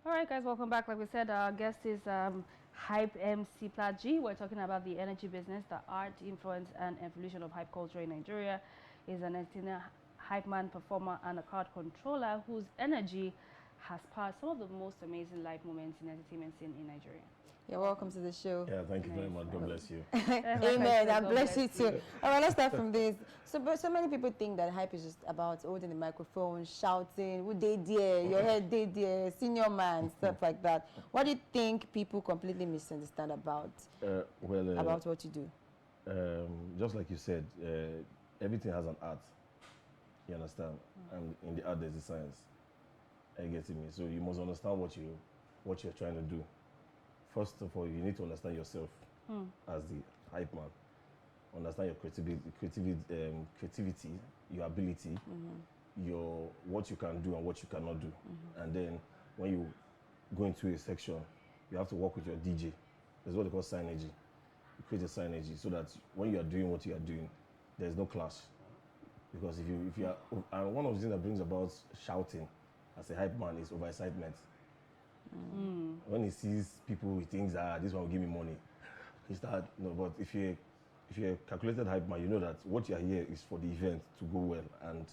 All right, guys, welcome back. Like we said, our guest is Hype MC Plat G. We're talking about the energy business, the art, influence, and evolution of hype culture in Nigeria. He's an entertainer, hype man, performer, and a crowd controller whose energy has powered some of the most amazing live moments in entertainment scene in Nigeria. You're welcome to the show. Yeah, thank you very much. God bless you. Amen. God bless you too. All right, let's start from this. So many people think that hype is just about holding the microphone, shouting, "Who they there? Your head they there? Senior man," stuff like that. What do you think people completely misunderstand about what you do? Just like you said, everything has an art. You understand? And in the art, there's a science. Are you getting me? So you must understand what you're trying to do. First of all, you need to understand yourself as the hype man. Understand your creativity, your ability, your what you can do and what you cannot do. And then when you go into a section, you have to work with your DJ. That's what they call synergy. You create a synergy so that when you are doing what you are doing, there's no clash. Because if you are, and one of the things that brings about shouting as a hype man is overexcitement. When he sees people, he thinks, this one will give me money. He start, no, but if you're a calculated hype man, you know that what you are here is for the event to go well and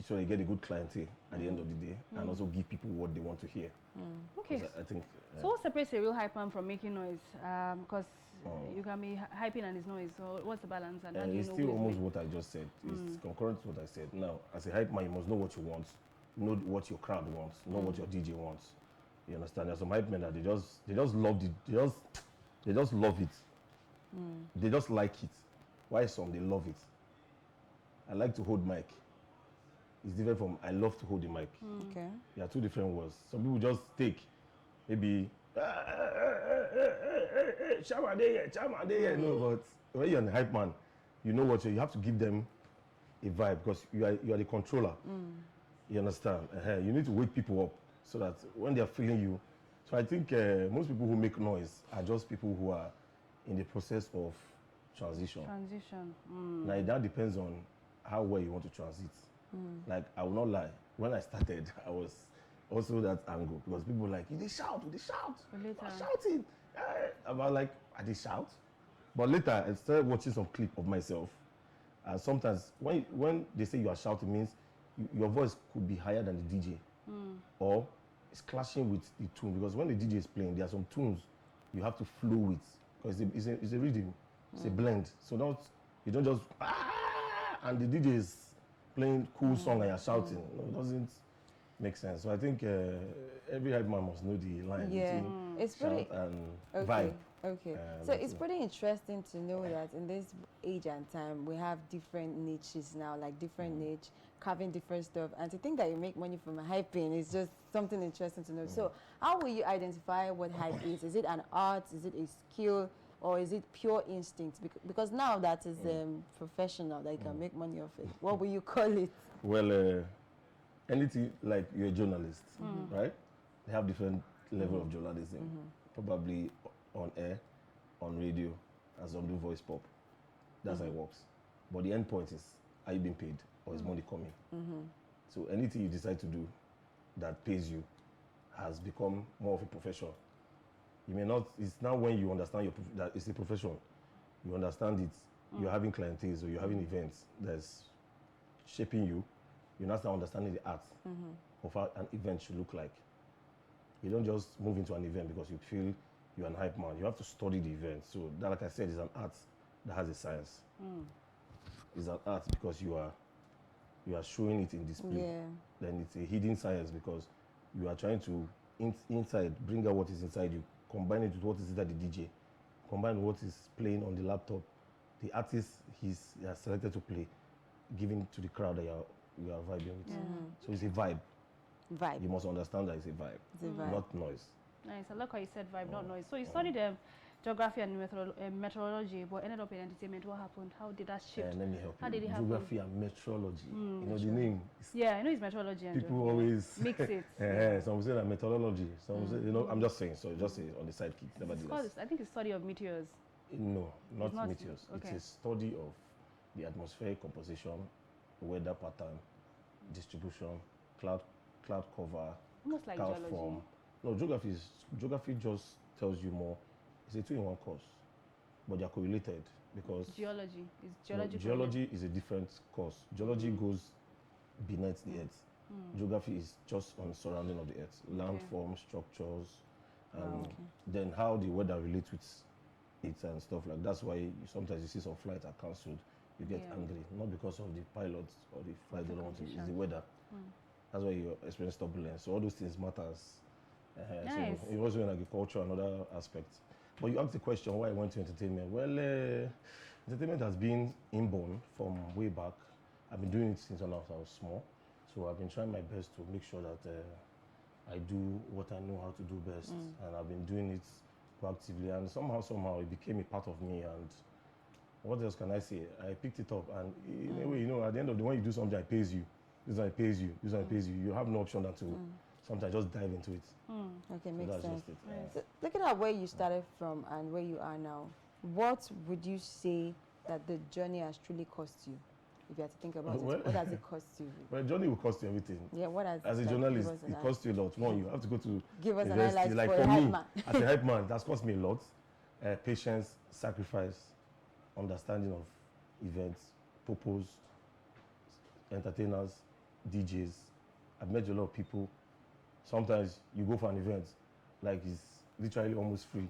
so you get a good clientele at the end of the day and also give people what they want to hear. Okay. I think. So what separates a real hype man from making noise? Because you can be hyping and it's noise. So what's the balance? And it's still almost what I just said. It's concurrent to what I said. Now, as a hype man, you must know what you want, know what your crowd wants, know what your DJ wants. You understand? There's some hype men that they just love it. They just love it. They just like it. Why some they love it? I like to hold mic. It's different from I love to hold the mic. Okay. There are two different words. Some people just take maybe Chama. No, but when you're a hype man, you know what you have to give them a vibe because you are the controller. You understand? You need to wake people up so that when they are feeling you. So I think most people who make noise are just people who are in the process of transition. Now that depends on how well you want to transit. Like I will not lie, when I started, I was also that angle because people were like, they shout. I'm shouting. I'm like, I did shout. But later I started watching some clip of myself. And sometimes when they say you are shouting means your voice could be higher than the DJ. Or it's clashing with the tune because when the DJ is playing, there are some tunes you have to flow with because it's a rhythm, it's a blend. So you don't just and the DJ is playing cool song and you're shouting. No, it doesn't make sense. So I think every hype man must know the line between it's shout pretty, and okay. vibe. Okay, so it's pretty interesting to know that in this age and time we have different niches now, like different niche, carving different stuff, and to think that you make money from hyping is just something interesting to know. So how will you identify what hype is? Is it an art? Is it a skill? Or is it pure instinct? Because now that is professional, that you can make money off it. What will you call it? Well, anything like you're a journalist, right? They have different level of journalism. Probably on air, on radio, and some do voice pop. That's how it works. But the end point is, are you being paid or is money coming? So anything you decide to do that pays you has become more of a profession. You may not, it's now when you understand that it's a profession, you understand it, you're having clientele or you're having events that's shaping you, you now start understanding the art of how an event should look like. You don't just move into an event because you feel you're an hype man. You have to study the event. So that, like I said, is an art that has a science. It's an art because you are showing it in display. Yeah. Then it's a hidden science because you are trying to inside bring out what is inside you, combine it with what is inside the DJ, combine what is playing on the laptop, the artist he has selected to play, giving to the crowd that you are vibing with. So it's a vibe. You must understand that it's a vibe, not noise. Nice. I like how you said vibe, not noise. So you studied geography and meteorology, but ended up in entertainment. What happened? How did that shift? Let me help you. How did it happen? Geography and meteorology. You know the name. Yeah, I know it's meteorology. And people always mix it. Some say that methodology. Some say, I'm just saying. So just say on the sidekick. Nevertheless, I think it's study of meteors. No, not meteors. Okay. It's a study of the atmospheric composition, weather pattern, distribution, cloud cover, Almost like carved geology. from. No, geography just tells you more. It's a two-in-one course, but they're correlated because Geology is no, geology. geology is a different course. Geology goes beneath the earth. Geography is just on surrounding of the earth, landform, structures, and then how the weather relates with it and stuff like. That's why sometimes you see some flights are cancelled. You get angry, not because of the pilots or the flight they don't want to. It's the weather. That's why you experience turbulence. So all those things matters. Nice. So it was in agriculture and other aspects. But you asked the question why I went to entertainment. Well, entertainment has been inborn from way back. I've been doing it since when I was small. So I've been trying my best to make sure that I do what I know how to do best. And I've been doing it proactively. And somehow it became a part of me. And what else can I say? I picked it up. And in a way, you know, at the end of the day, when you do something that pays you, this one pays you, this one pays you, you have no option than to sometimes just dive into it. Okay, So makes that's sense. just it. So, looking at where you started from and where you are now, what would you say that the journey has truly cost you? If you had to think about Well- it, what has it cost you? Well, journey will cost you everything. Yeah, what has As a like, journalist, give us an it costs you a lot. One, you have to go to Give us an university. highlight Like for a for hype me, man. as a hype man, that's cost me a lot. Patience, sacrifice, understanding of events, purpose, entertainers, DJs. I've met a lot of people. Sometimes you go for an event, like it's literally almost free.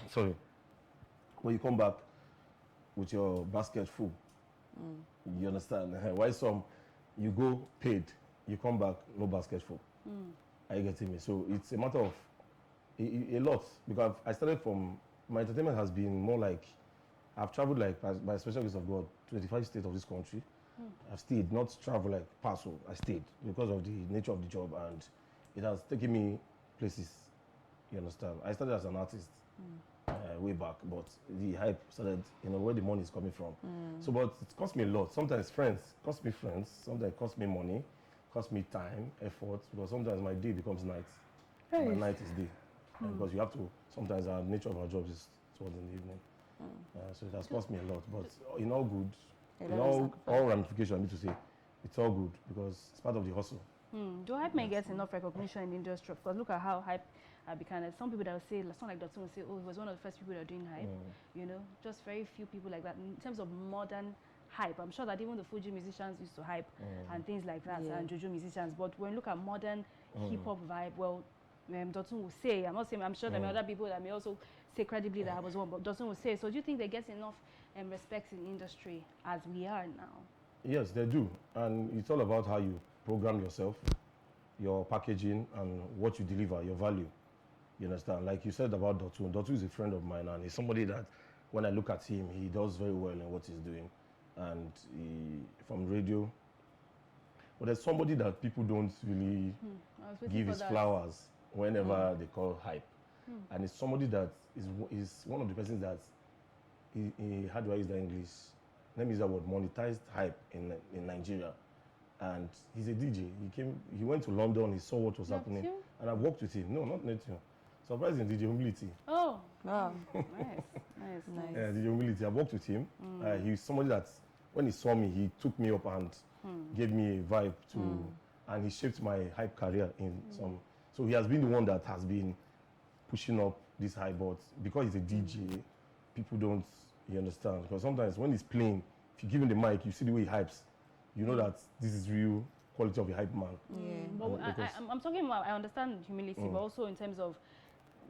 Sorry. When you come back with your basket full, you understand? Why some you go paid, you come back no basket full. Are you getting me? So it's a matter of a lot because I started from my entertainment has been more like I've traveled like by special grace of God 25 states of this country. I've stayed, not travel like parcel. I stayed because of the nature of the job and it has taken me places. You understand? I started as an artist way back, but the hype started, you know, where the money is coming from. So, but it cost me a lot. Sometimes cost me friends. Sometimes it cost me money, cost me time, effort. Because sometimes my day becomes night, and my night is day. Because you have to. Sometimes our nature of our jobs is towards in the evening. So it has cost me a lot, but in all good, A in lot of all sacrifice. ramifications, I need to say, it's all good because it's part of the hustle. Do hype men get enough recognition in the industry? Because look at how hype became. Some people that will say, someone like Dotun will say, oh, he was one of the first people that are doing hype. You know, just very few people like that. In terms of modern hype, I'm sure that even the Fuji musicians used to hype and things like that, Yeah. and Juju musicians. But when you look at modern hip hop vibe, well, Dotun will say, I'm not saying, I'm sure there are other people that may also say credibly that I was one, but Dotun will say. So do you think they get enough respect in the industry as we are now? Yes, they do. And it's all about how you program yourself, your packaging, and what you deliver, your value. You understand? Like you said about Dotu. Dotu is a friend of mine, and he's somebody that, when I look at him, he does very well in what he's doing. And from radio. But there's somebody that people don't really I was waiting give for his that. flowers whenever they call hype. And it's somebody that is one of the persons that, how do I use that English? Let me use that word, monetized hype in Nigeria. And he's a DJ. He went to London, he saw what was happening. Neptune? And I worked with him. No, not Neptune. Surprising, DJ Humility. Oh, Wow. nice. Nice. DJ Humility. I worked with him. He's somebody that, when he saw me, he took me up and gave me a vibe to, and he shaped my hype career in some. So he has been the one that has been pushing up this hype, but because he's a DJ, people don't, you understand? Because sometimes when he's playing, if you give him the mic, you see the way he hypes, you know that this is real quality of a hype man. Yeah. But I'm talking about, I understand humility, but also in terms of,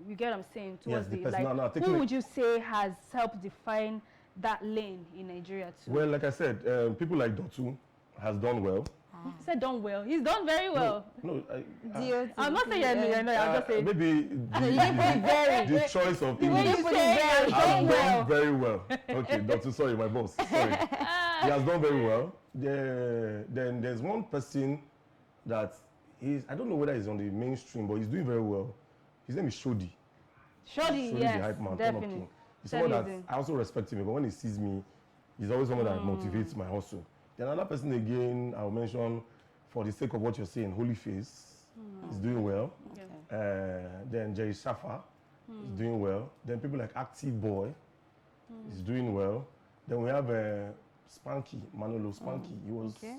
you get what I'm saying, towards the the, person- like, no, taking who it- would you say has helped define that lane in Nigeria too? Well, like I said, people like Dotu has done well. He said done well. He's done very well. No, DOT, I'm not saying you're not, I'm just saying. maybe the choice of The way English you say has has done well. done very well. Okay, Dotu, sorry, my boss. Sorry. He has done very well. Then there's one person that I don't know whether he's on the mainstream, but he's doing very well. His name is Shodi. Surely, Shodi is yes, the hype man, Turn Up definitely. King. He's someone that Amazing. I also respect him, but when he sees me, he's always someone that motivates my hustle. Then another person again, I'll mention for the sake of what you're saying, Holyface is doing well. Okay. Then Jerry Shafa is doing well. Then people like Active Boy is doing well. Then we have Spanky, Manolo Spanky. He was Okay.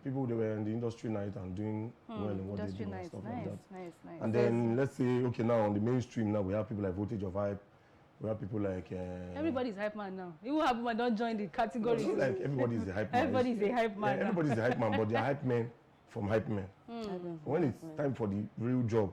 People they were in the industry night and doing well in what they Industry do and nice, stuff nice, like that. nice. And then let's say, okay, now on the mainstream now we have people like Voltage of Hype, we have people like Everybody's hype man now. Even hype man don't join the category. not like everybody's a hype man. Everybody's a hype man. Yeah, now. everybody's a hype man, but they're hype men from hype men. When it's time for the real job,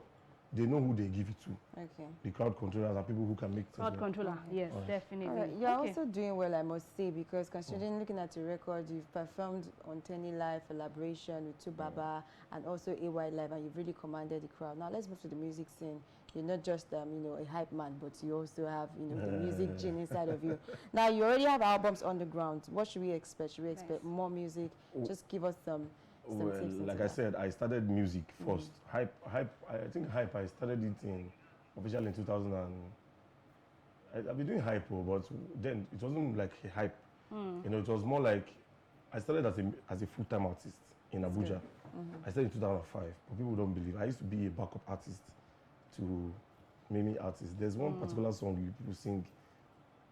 they know who they give it to. Okay. The crowd controllers are people who can make things Crowd work. controller, yes, Alright. definitely. All right. You're Okay. also doing well, I must say, because considering looking at your record, you've performed on Tenny Live, collaboration with Tubaba, and also AY Live, and you've really commanded the crowd. Now let's move to the music scene. You're not just you know, a hype man, but you also have, you know, the music gene inside of you. Now you already have albums on the ground. What should we expect? Should we expect more music? Just give us some Well, tips into like I that. said, I started music first. Hype. I think hype. I started it officially in 2000. I've been doing hype, but then it wasn't like a hype. You know, it was more like I started as a full-time artist in Abuja. I started in 2005, but people don't believe. I used to be a backup artist to many artists. There's one particular song people sing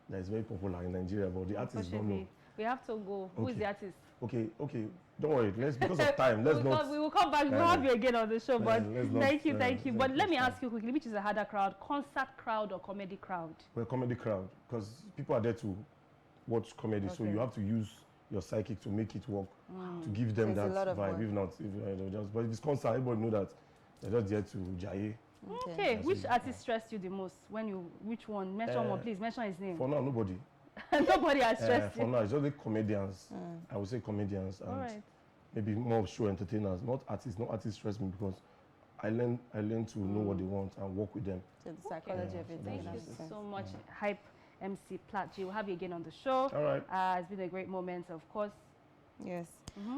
that is very popular in Nigeria, but the artists don't know. We have to go. Who is Okay. the artist? Okay, don't worry. Because of time, let's not. We will come back. We'll have you again on the show. But let's not, thank you. let's But let not me start. ask you quickly, which is a harder crowd, concert crowd or comedy crowd? We're a comedy crowd because people are there to watch comedy, so Okay. you have to use your psychic to make it work, to give them So it's a lot that of vibe. work. If not, but if it's concert, everybody know that they're just there to jaye. Okay. That's Which it. artist stressed you the most? Which one? Mention one, please. Mention his name. For now, nobody. Nobody has stressed For you. now, it's just the comedians. I would say comedians and All right. maybe more show entertainers, not artists. No artists stress me because I learn to know what they want and work with them. So the psychology Yeah, of it. so Thank that's you it. so much, Hype MC Platji. We'll have you again on the show. All right. It's been a great moment, of course. Yes.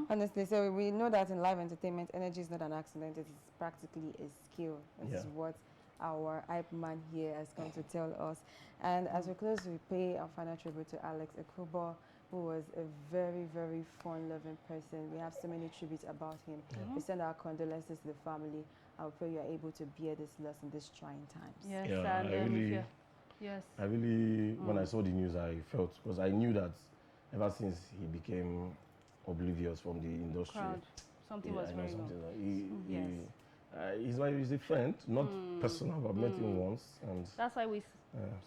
Honestly, so we know that in live entertainment, energy is not an accident. It is practically a skill. This is what our hype man here has come to tell us. And as we close, we pay our final tribute to Alex Ekubo, who was a very, very fun-loving person. We have so many tributes about him. We send our condolences to the family. I pray you are able to bear this loss in these trying times. Yes, Yeah, and I if really- you're- yes. I really, when I saw the news, I felt because I knew that ever since he became oblivious from the industry, Crowd. Something was I know very wrong. something. Yes. He's a friend, not personal, but I've met him once, and That's why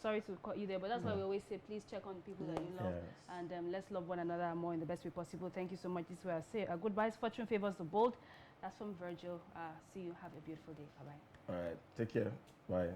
sorry to cut you there, but that's why we always say, please check on people that you love, Yes. and let's love one another more in the best way possible. Thank you so much. This is where I say, goodbyes, fortune favors the bold. That's from Virgil. See you. Have a beautiful day. Bye-bye. all right, take care, bye.